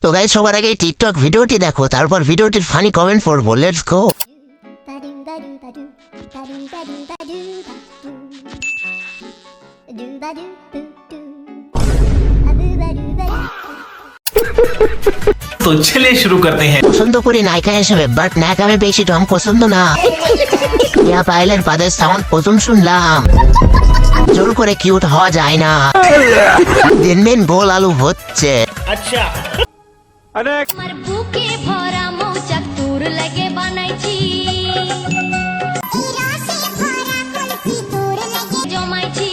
তো গাইস, সবার আগে টিকটক ভিডিওটি দেখো, তারপর ভিডিওটির ফানি কমেন্ট পড়বো। Let's go. तो चलिए शुरू करते हैं। পছন্দ করি নায়িকা হিসেবে, বাট নায়িকা বেশি ঢং পছন্দ না। ইয়া পাইলের পাদের সাউন্ড প্রথম শুনলাম। জোর করে কিউট হওয়া যায় না। দিন দিন গোল আলু হচ্ছে। अच्छा আমার বুকে ভরা মৌচাক তোর লাগে বানাইছি জমাইছি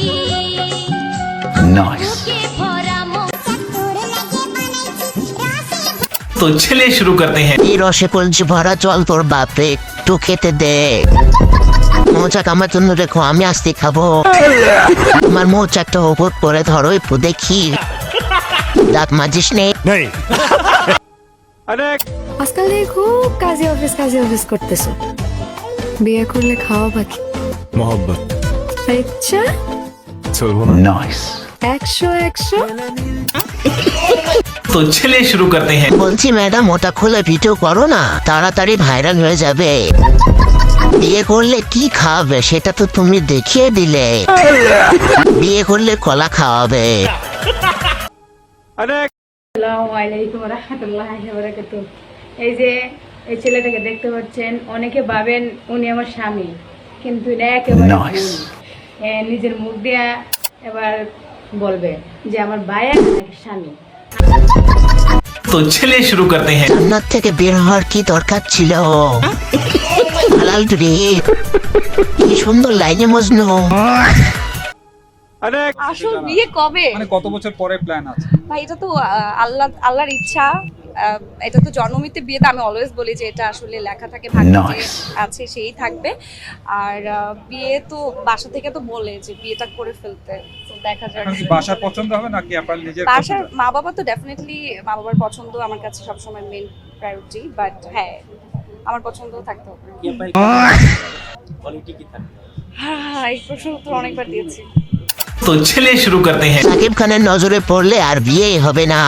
বুকে ভরা মৌচাক তোর লাগে বানাইছি तो चलिए शुरू करते हैं। এই রসে কলজি ভরা চল তোর বাপরে একটু খেতে দে। মৌচাক আমার জন্য রেখো, আমি আস্তে খাবো। আমার মৌচাকটা ওপর করে ধরো একটু দেখি। দাঁত মাজিস নেই। আজকাল দেখি খুব কাজে অফিস করতেছো। বিয়ে করলে খাওয়া বাকি मोहब्बत ইচ্ছা चलो नाइस 100 तो चलिए शुरू करते हैं। বলছি ম্যাডাম, ওটা খুলে ভিডিও করো না, তাড়াতাড়ি ভাইরাল হয়ে যাবে। বিয়ে করলে কি খাওয়াবে সেটা তো তুমি দেখিয়ে দিলে। বিয়ে করলে কলা খাওয়াবে। আসসালামু আলাইকুম ওয়া রাহমাতুল্লাহি ওয়া বারাকাতুহু। এই যে এই ছেলেটাকে দেখতে পাচ্ছেন, অনেকে ভাবেন উনি আমার স্বামী, কিন্তু এটা একেবারে ভুল। নিজের মুখ দিয়া এবার বলবে যে আমার ভাই আর স্বামী। तो चलिए शुरू करते हैं। জান্নাত থেকে বের হওয়ার কি দরকার ছিল? হালাল রে, কি সুন্দর লাইনে মজনু। আসল বিয়ে কবে? মানে কত বছর পরে প্ল্যান আছে? ভাই এটা তো আল্লাহর ইচ্ছা। এটা তো জন্মমৃত্যু বিয়ে, তো আমি অলওয়েজ বলি যে এটা আসলে লেখা থাকে, ভাগ্যে যে আছে সেই থাকবে। আর বিয়ে তো বাসা থেকে তো বলে যে বিয়েটা করে ফেলতে, তো দেখা যাক। আপনার কি বাসার পছন্দ হবে নাকি আপনার নিজের বাসার পছন্দ? মা বাবা তো ডেফিনেটলি, মা বাবার পছন্দ আমার কাছে সবসময় মেইন প্রায়োরিটি, বাট হ্যাঁ আমার পছন্দও থাকতে হবে। হ্যাঁ, এই প্রশ্ন তো অনেকবার দিয়েছি। तो चलिए शुरू करते हैं। সাকিব খানের নজরে পড়লে আর বিয়ে হবে না।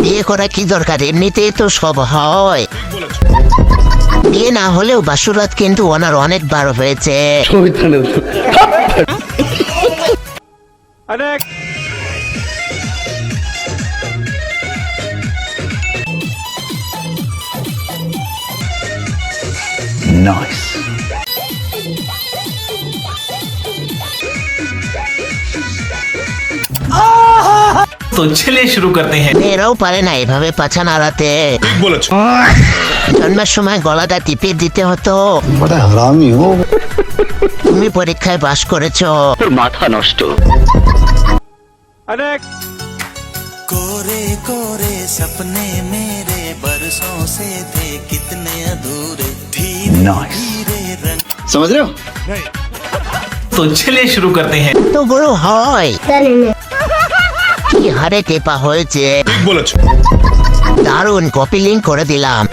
বিয়ে করা কি দরকার, এমনিতেই তো সব হয়। বিয়ে না হলেও বাসুরাত কিন্তু ওনার অনেকবার হয়েছে। तो चलिए शुरू करते हैं। মেয়েরাও পারে না এভাবে পাছা নাড়াতে। জন্মের সময় গলাটা টিপে দিতে হতো। তুমি পরীক্ষায় পাশ করেছো। कोरे कोरे सपने मेरे बरसों से थे कितने अधूरे धीरे धीरे रंग समझ रहे हो? तो चलिए शुरू करते हैं। তো বড় হয় কি হারে টেপা হয়েছে। দারুণ, কপি লিঙ্ক করে দিলাম।